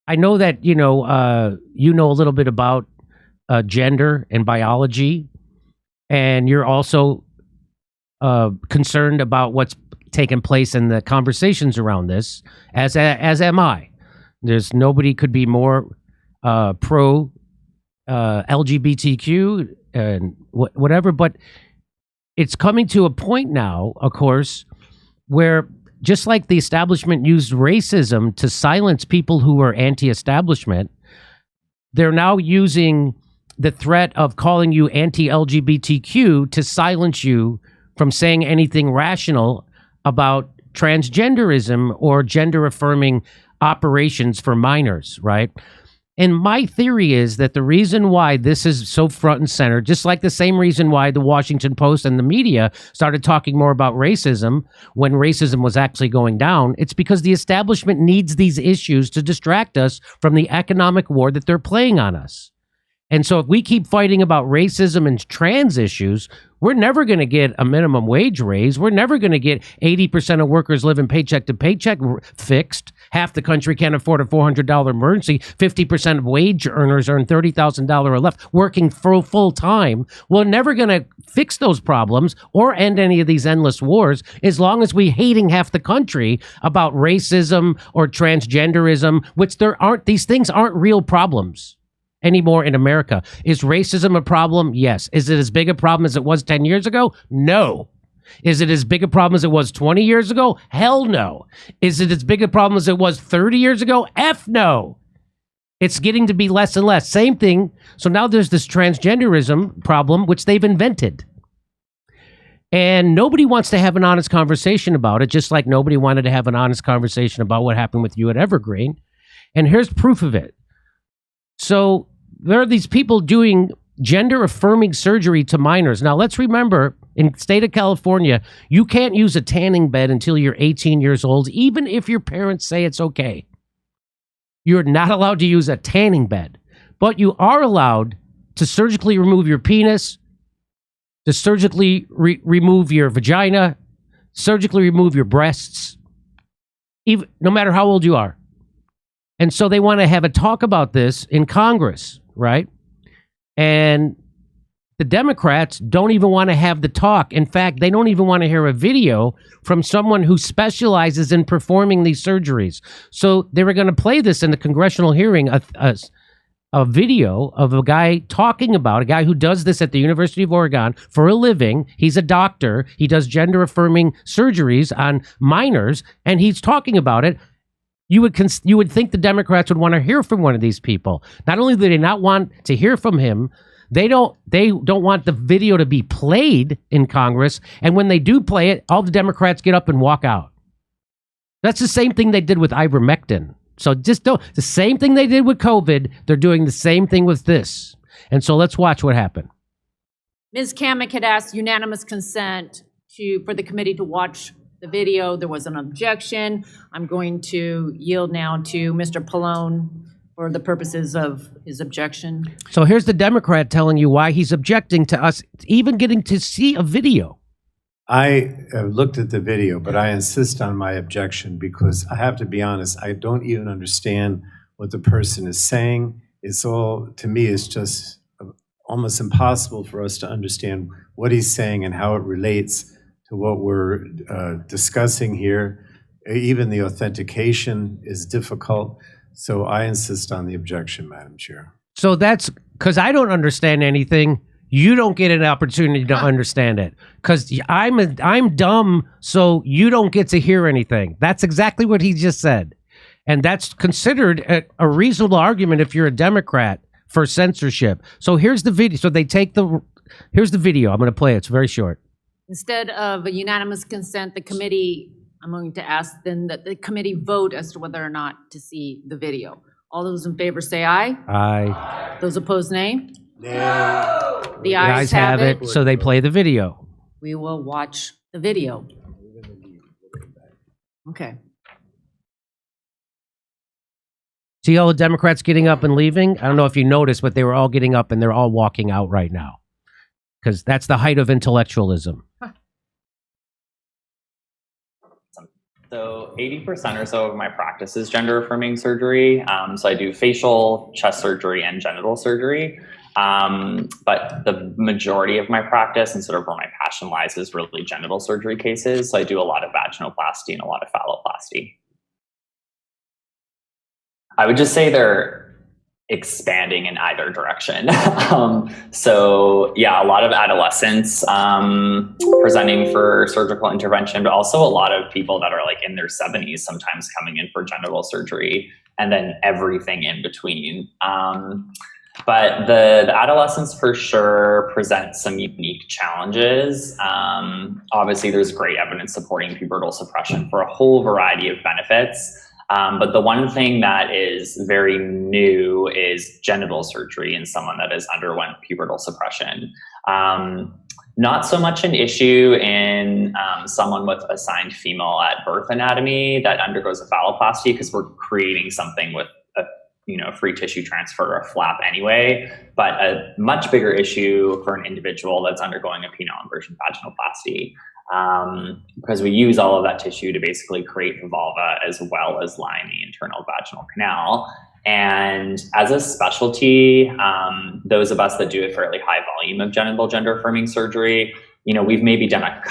I know that, you know a little bit about gender and biology, and you're also concerned about what's taken place in the conversations around this, as am I. There's nobody could be more pro LGBTQ and whatever, but it's coming to a point now, of course, where just like the establishment used racism to silence people who were anti-establishment, they're now using the threat of calling you anti-LGBTQ to silence you from saying anything rational about transgenderism or gender-affirming operations for minors, right? And my theory is that the reason why this is so front and center, just like the same reason why the Washington Post and the media started talking more about racism when racism was actually going down, it's because the establishment needs these issues to distract us from the economic war that they're playing on us. And so if we keep fighting about racism and trans issues, we're never going to get a minimum wage raise. We're never going to get 80% of workers living paycheck to paycheck fixed. Half the country can't afford a $400 emergency. 50% of wage earners earn $30,000 or less working full time. We're never going to fix those problems or end any of these endless wars as long as we hating half the country about racism or transgenderism, which these things aren't real problems anymore in America. Is racism a problem? Yes. Is it as big a problem as it was 10 years ago? No. Is it as big a problem as it was 20 years ago? Hell no. Is it as big a problem as it was 30 years ago? F no. It's getting to be less and less. Same thing. So now there's this transgenderism problem, which they've invented. And nobody wants to have an honest conversation about it, just like nobody wanted to have an honest conversation about what happened with you at Evergreen. And here's proof of it. So there are these people doing gender-affirming surgery to minors. Now, let's remember, in the state of California, you can't use a tanning bed until you're 18 years old, even if your parents say it's okay. You're not allowed to use a tanning bed, but you are allowed to surgically remove your penis, to surgically remove your vagina, surgically remove your breasts, even no matter how old you are. And so they want to have a talk about this in Congress, right? And the Democrats don't even want to have the talk. In fact, they don't even want to hear a video from someone who specializes in performing these surgeries. So they were going to play this in the congressional hearing, a video of a guy talking about, a guy who does this at the University of Oregon for a living. He's a doctor. He does gender-affirming surgeries on minors, and he's talking about it. You would think the Democrats would want to hear from one of these people. Not only do they not want to hear from him, they don't want the video to be played in Congress. And when they do play it, all the Democrats get up and walk out. That's the same thing they did with ivermectin. So the same thing they did with COVID, they're doing the same thing with this. And so let's watch what happened. Ms. Cammack had asked unanimous consent for the committee to watch the video. There was an objection. I'm going to yield now to Mr. Pallone for the purposes of his objection. So here's the Democrat telling you why he's objecting to us even getting to see a video. I looked at the video, but I insist on my objection because I have to be honest, I don't even understand what the person is saying. It's all, to me, it's just almost impossible for us to understand what he's saying and how it relates to what we're discussing here. Even the authentication is difficult. So I insist on the objection, Madam Chair. So that's because I don't understand anything. You don't get an opportunity to understand it because I'm dumb. So you don't get to hear anything. That's exactly what he just said. And that's considered a reasonable argument if you're a Democrat for censorship. So here's the video. So here's the video. I'm going to play it. It's very short. Instead of a unanimous consent, the committee, I'm going to ask then that the committee vote as to whether or not to see the video. All those in favor say aye. Aye. Those opposed, nay. No. The ayes have it. So they play the video. We will watch the video. Okay. See all the Democrats getting up and leaving? I don't know if you noticed, but they were all getting up and they're all walking out right now. Because that's the height of intellectualism. So 80% or so of my practice is gender affirming surgery. So I do facial, chest surgery, and genital surgery. But the majority of my practice and sort of where my passion lies is really genital surgery cases. So I do a lot of vaginoplasty and a lot of phalloplasty. I would just say they're expanding in either direction. So yeah, a lot of adolescents presenting for surgical intervention, but also a lot of people that are like in their 70s sometimes coming in for genital surgery, and then everything in between. But the adolescents for sure present some unique challenges. Obviously, there's great evidence supporting pubertal suppression for a whole variety of benefits. But the one thing that is very new is genital surgery in someone that has underwent pubertal suppression. Not so much an issue in someone with assigned female at birth anatomy that undergoes a phalloplasty, because we're creating something with a free tissue transfer or a flap anyway, but a much bigger issue for an individual that's undergoing a penile inversion vaginoplasty. Because we use all of that tissue to basically create the vulva as well as line the internal vaginal canal. And as a specialty, those of us that do a fairly high volume of genital gender affirming surgery, we've maybe done a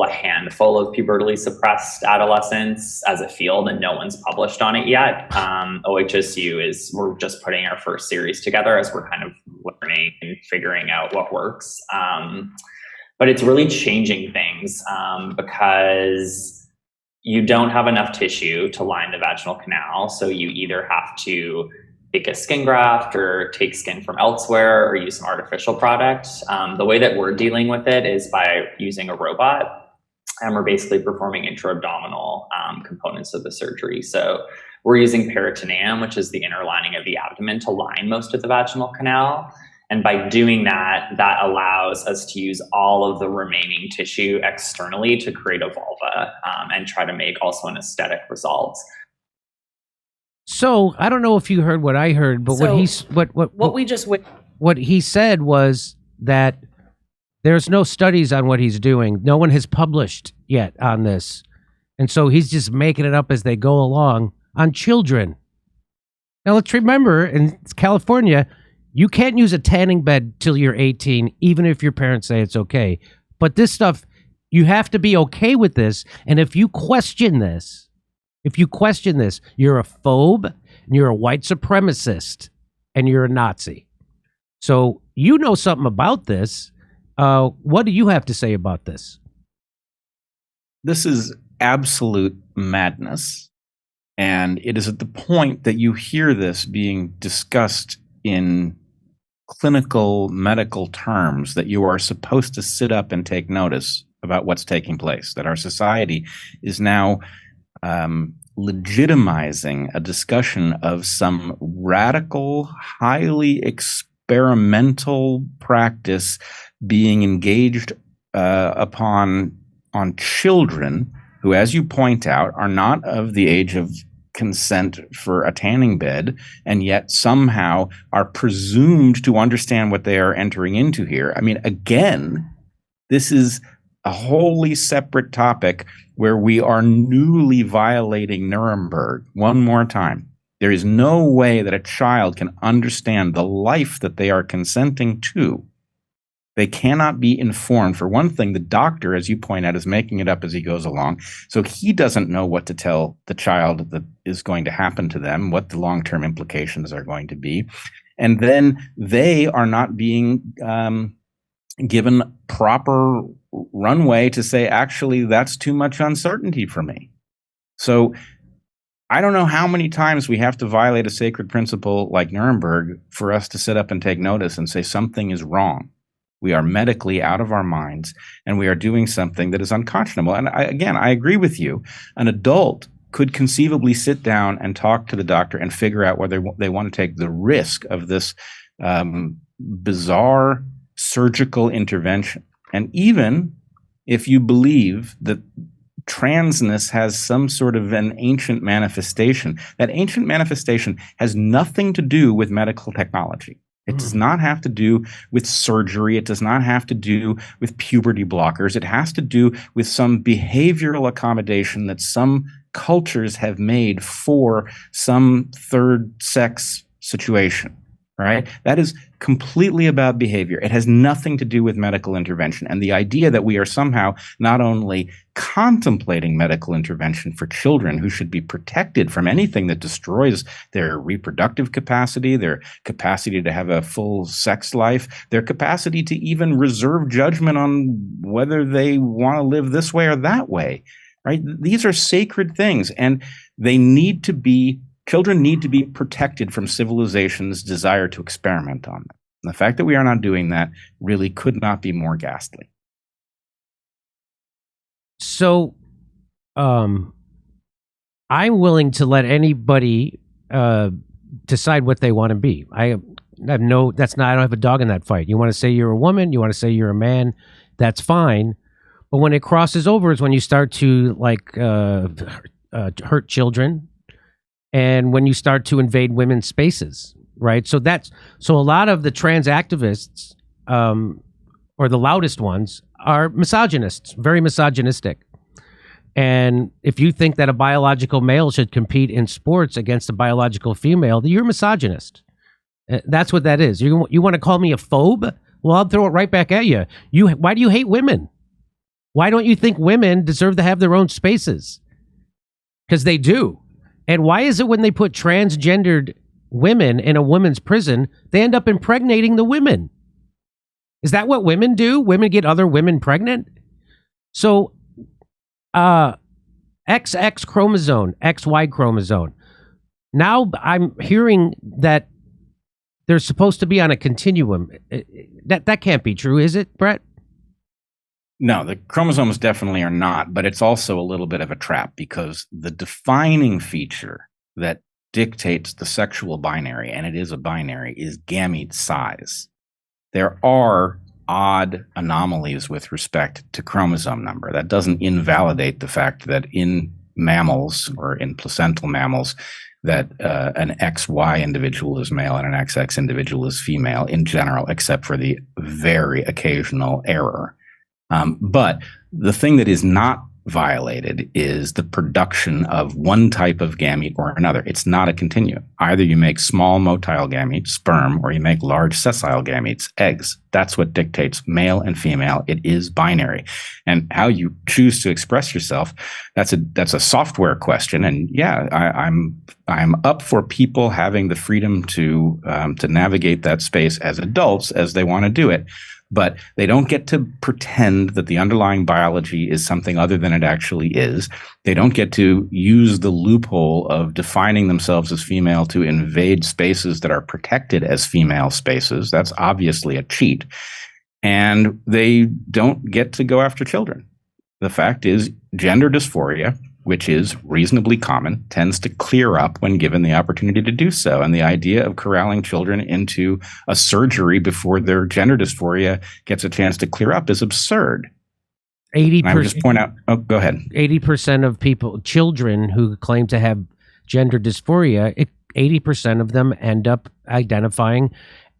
handful of pubertally suppressed adolescents as a field, and no one's published on it yet. OHSU we're just putting our first series together as we're kind of learning and figuring out what works. But it's really changing things because you don't have enough tissue to line the vaginal canal. So you either have to take a skin graft or take skin from elsewhere or use some artificial product. The way that we're dealing with it is by using a robot, and we're basically performing intra-abdominal components of the surgery. So we're using peritoneum, which is the inner lining of the abdomen, to line most of the vaginal canal. And by doing that, that allows us to use all of the remaining tissue externally to create a vulva and try to make also an aesthetic result. So I don't know if you heard what I heard, but what he said was that there's no studies on what he's doing. No one has published yet on this. And so he's just making it up as they go along on children. Now let's remember, in California, you can't use a tanning bed till you're 18, even if your parents say it's okay. But this stuff, you have to be okay with this. And if you question this, you're a phobe, and you're a white supremacist, and you're a Nazi. So you know something about this. What do you have to say about this? This is absolute madness. And it is at the point that you hear this being discussed in clinical medical terms that you are supposed to sit up and take notice about what's taking place, that our society is now legitimizing a discussion of some radical, highly experimental practice being engaged upon on children who, as you point out, are not of the age of consent for a tanning bed, and yet somehow are presumed to understand what they are entering into here. I mean, again, this is a wholly separate topic where we are newly violating Nuremberg one more time. There is no way that a child can understand the life that they are consenting to. They cannot be informed. For one thing, the doctor, as you point out, is making it up as he goes along. So he doesn't know what to tell the child that is going to happen to them, what the long-term implications are going to be. And then they are not being given proper runway to say, actually, that's too much uncertainty for me. So I don't know how many times we have to violate a sacred principle like Nuremberg for us to sit up and take notice and say something is wrong. We are medically out of our minds, and we are doing something that is unconscionable. And I agree with you. An adult could conceivably sit down and talk to the doctor and figure out whether they want to take the risk of this bizarre surgical intervention. And even if you believe that transness has some sort of an ancient manifestation, that ancient manifestation has nothing to do with medical technology. It does not have to do with surgery. It does not have to do with puberty blockers. It has to do with some behavioral accommodation that some cultures have made for some third sex situation, right? That is completely about behavior. It has nothing to do with medical intervention. And the idea that we are somehow not only contemplating medical intervention for children who should be protected from anything that destroys their reproductive capacity, their capacity to have a full sex life, their capacity to even reserve judgment on whether they want to live this way or that way, right? These are sacred things, and children need to be protected from civilization's desire to experiment on them. And the fact that we are not doing that really could not be more ghastly. So, I'm willing to let anybody decide what they want to be. I don't have a dog in that fight. You want to say you're a woman, you want to say you're a man, that's fine. But when it crosses over is when you start to hurt children, and when you start to invade women's spaces, right? So a lot of the trans activists, or the loudest ones, are misogynists, very misogynistic. And if you think that a biological male should compete in sports against a biological female, then you're a misogynist. That's what that is. You want to call me a phobe? Well, I'll throw it right back at you. Why do you hate women? Why don't you think women deserve to have their own spaces? Because they do. And why is it when they put transgendered women in a women's prison, they end up impregnating the women? Is that what women do? Women get other women pregnant? So, XX chromosome, XY chromosome. Now I'm hearing that they're supposed to be on a continuum. That can't be true, is it, Bret? No, the chromosomes definitely are not, but it's also a little bit of a trap, because the defining feature that dictates the sexual binary, and it is a binary, is gamete size. There are odd anomalies with respect to chromosome number. That doesn't invalidate the fact that in mammals, or in placental mammals, that an XY individual is male and an XX individual is female in general, except for the very occasional error. But the thing that is not violated is the production of one type of gamete or another. It's not a continuum. Either you make small motile gametes, sperm, or you make large sessile gametes, eggs. That's what dictates male and female. It is binary. And how you choose to express yourself, that's a software question. And yeah, I'm up for people having the freedom to navigate that space as adults as they want to do it. But they don't get to pretend that the underlying biology is something other than it actually is. They don't get to use the loophole of defining themselves as female to invade spaces that are protected as female spaces. That's obviously a cheat. And they don't get to go after children. The fact is, gender dysphoria, which is reasonably common, tends to clear up when given the opportunity to do so. And the idea of corralling children into a surgery before their gender dysphoria gets a chance to clear up is absurd. 80%. I would just point out. Oh, go ahead. 80% of children who claim to have gender dysphoria, 80% of them end up identifying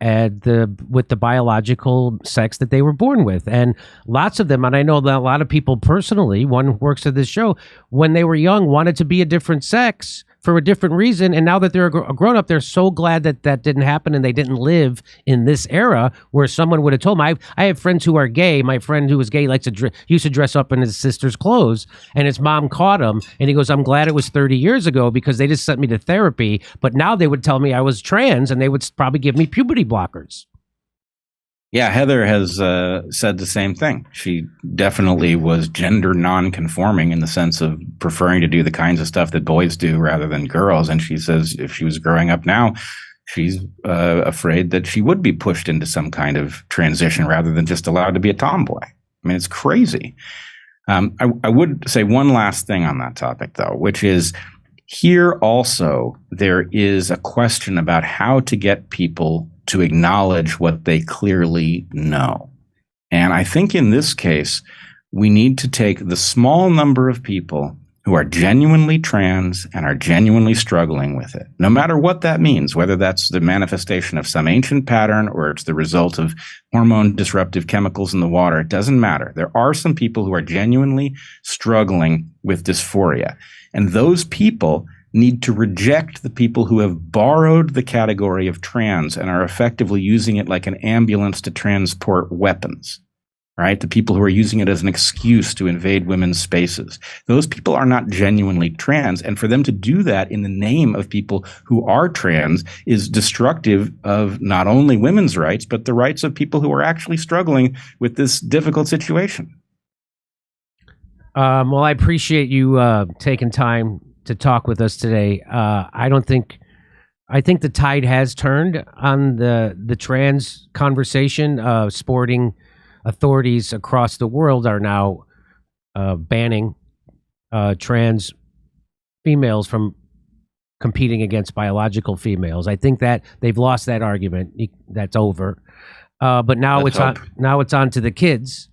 with the biological sex that they were born with. And lots of them, and I know that a lot of people personally, one who works at this show, when they were young, wanted to be a different sex for a different reason. And now that they're a grown up, they're so glad that that didn't happen and they didn't live in this era where someone would have told them. I have friends who are gay. My friend who was gay used to dress up in his sister's clothes, and his mom caught him. And he goes, "I'm glad it was 30 years ago because they just sent me to therapy. But now they would tell me I was trans and they would probably give me puberty blockers." Yeah, Heather has said the same thing. She definitely was gender non-conforming in the sense of preferring to do the kinds of stuff that boys do rather than girls. And she says if she was growing up now, she's afraid that she would be pushed into some kind of transition rather than just allowed to be a tomboy. I mean, it's crazy. I would say one last thing on that topic, though, which is here also there is a question about how to get people to acknowledge what they clearly know. And I think in this case, we need to take the small number of people who are genuinely trans and are genuinely struggling with it, no matter what that means, whether that's the manifestation of some ancient pattern or it's the result of hormone disruptive chemicals in the water, it doesn't matter. There are some people who are genuinely struggling with dysphoria, and those people need to reject the people who have borrowed the category of trans and are effectively using it like an ambulance to transport weapons. Right? The people who are using it as an excuse to invade women's spaces. Those people are not genuinely trans. And for them to do that in the name of people who are trans is destructive of not only women's rights, but the rights of people who are actually struggling with this difficult situation. Well, I appreciate you taking time to talk with us today. I think the tide has turned on the trans conversation. Sporting authorities across the world are now banning trans females from competing against biological females. I think that they've lost that argument. That's over. But now it's on to the kids,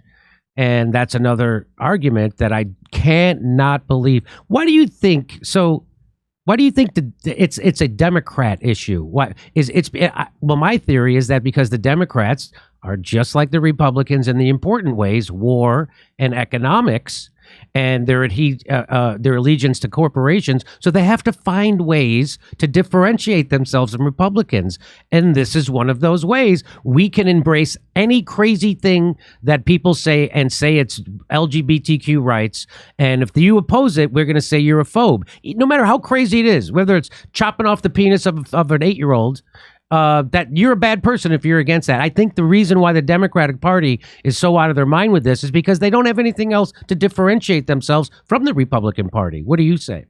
and that's another argument that I can't not believe. Why do you think so? Why do you think it's a Democrat issue? Well, my theory is that because the Democrats are just like the Republicans in the important ways, war and economics, and their allegiance to corporations. So they have to find ways to differentiate themselves from Republicans. And this is one of those ways. We can embrace any crazy thing that people say and say it's LGBTQ rights. And if you oppose it, we're going to say you're a phobe. No matter how crazy it is, whether it's chopping off the penis of an 8-year-old, that you're a bad person if you're against that. I think the reason why the Democratic Party is so out of their mind with this is because they don't have anything else to differentiate themselves from the Republican Party. What do you say?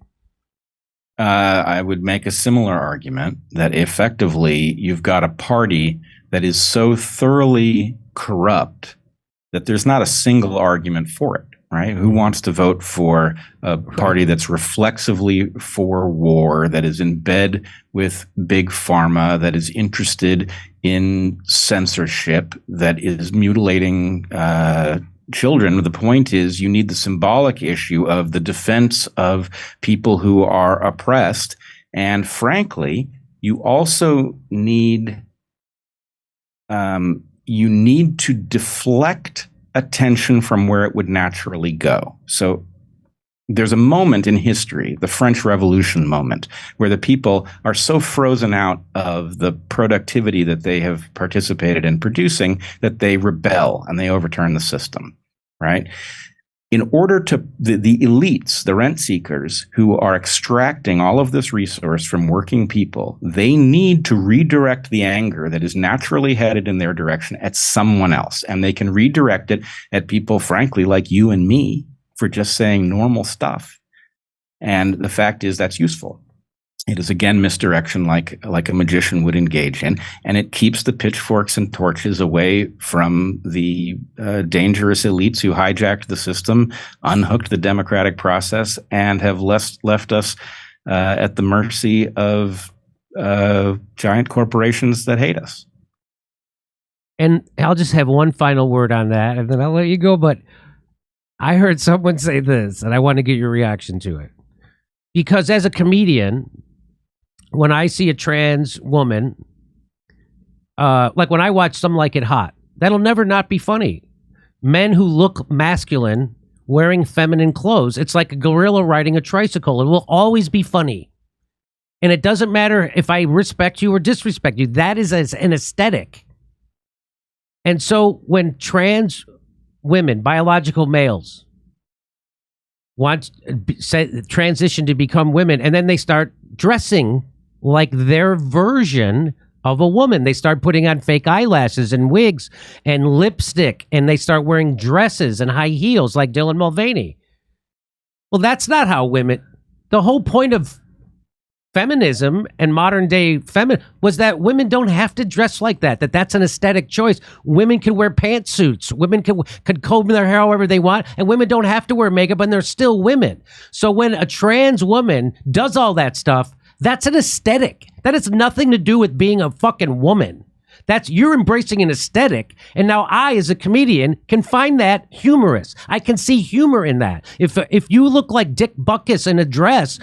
I would make a similar argument that effectively you've got a party that is so thoroughly corrupt that there's not a single argument for it. Right? Who wants to vote for a party that's reflexively for war, that is in bed with big pharma, that is interested in censorship, that is mutilating children? The point is you need the symbolic issue of the defense of people who are oppressed. And frankly, you also need to deflect attention from where it would naturally go. So there's a moment in history, the French Revolution moment, where the people are so frozen out of the productivity that they have participated in producing that they rebel and they overturn the system, right? In order to, the elites, the rent seekers who are extracting all of this resource from working people, they need to redirect the anger that is naturally headed in their direction at someone else. And they can redirect it at people, frankly, like you and me, for just saying normal stuff. And the fact is that's useful. It is, again, misdirection like a magician would engage in, and it keeps the pitchforks and torches away from the dangerous elites who hijacked the system, unhooked the democratic process, and have left us at the mercy of giant corporations that hate us. And I'll just have one final word on that, and then I'll let you go. But I heard someone say this, and I want to get your reaction to it. Because as a comedian, when I see a trans woman, like when I watch Some Like It Hot, that'll never not be funny. Men who look masculine wearing feminine clothes, it's like a gorilla riding a tricycle. It will always be funny. And it doesn't matter if I respect you or disrespect you. That is an aesthetic. And so when trans women, biological males, want transition to become women, and then they start dressing like their version of a woman. They start putting on fake eyelashes and wigs and lipstick, and they start wearing dresses and high heels like Dylan Mulvaney. Well, that's not how women... The whole point of feminism and modern day was that women don't have to dress like that, that's an aesthetic choice. Women can wear pantsuits. Women can comb their hair however they want, and women don't have to wear makeup, and they're still women. So when a trans woman does all that stuff, that's an aesthetic. That has nothing to do with being a fucking woman. You're embracing an aesthetic, and now I, as a comedian, can find that humorous. I can see humor in that. If you look like Dick Buckus in a dress,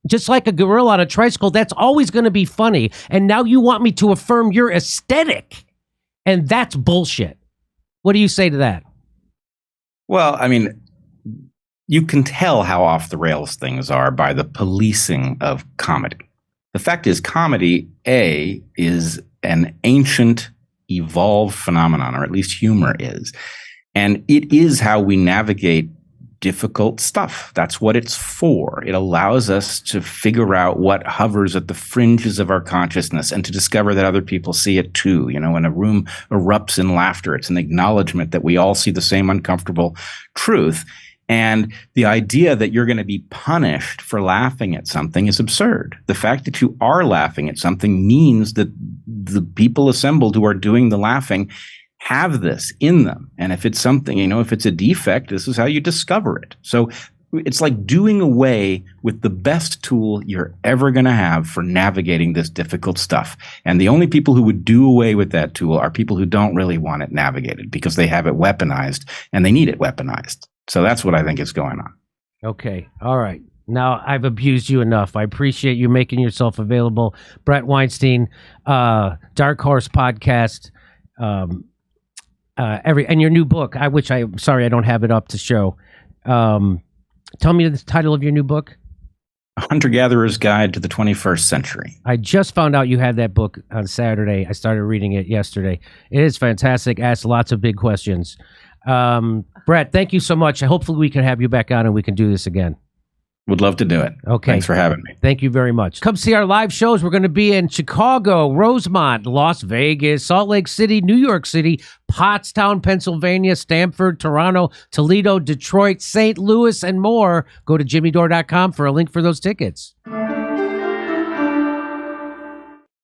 just like a gorilla on a tricycle, that's always going to be funny. And now you want me to affirm your aesthetic, and that's bullshit. What do you say to that? Well, I mean, you can tell how off the rails things are by the policing of comedy. The fact is, comedy, A, is an ancient, evolved phenomenon, or at least humor is. And it is how we navigate difficult stuff. That's what it's for. It allows us to figure out what hovers at the fringes of our consciousness and to discover that other people see it too. You know, when a room erupts in laughter, it's an acknowledgement that we all see the same uncomfortable truth. And the idea that you're going to be punished for laughing at something is absurd. The fact that you are laughing at something means that the people assembled who are doing the laughing have this in them. And if it's something, you know, if it's a defect, this is how you discover it. So it's like doing away with the best tool you're ever going to have for navigating this difficult stuff. And the only people who would do away with that tool are people who don't really want it navigated because they have it weaponized and they need it weaponized. So that's what I think is going on. Okay. All right. Now I've abused you enough. I appreciate you making yourself available. Bret Weinstein, Darkhorse Podcast, and your new book. I'm sorry I don't have it up to show. Tell me the title of your new book. A Hunter-Gatherer's Guide to the 21st Century. I just found out you had that book on Saturday. I started reading it yesterday. It is fantastic. Asks lots of big questions. Bret, thank you so much. Hopefully we can have you back on and we can do this again. Would love to do it. Okay. Thanks for having me. Thank you very much. Come see our live shows. We're going to be in Chicago, Rosemont, Las Vegas, Salt Lake City, New York City, Pottstown, Pennsylvania, Stamford, Toronto, Toledo, Detroit, St. Louis, and more. Go to jimmydore.com for a link for those tickets.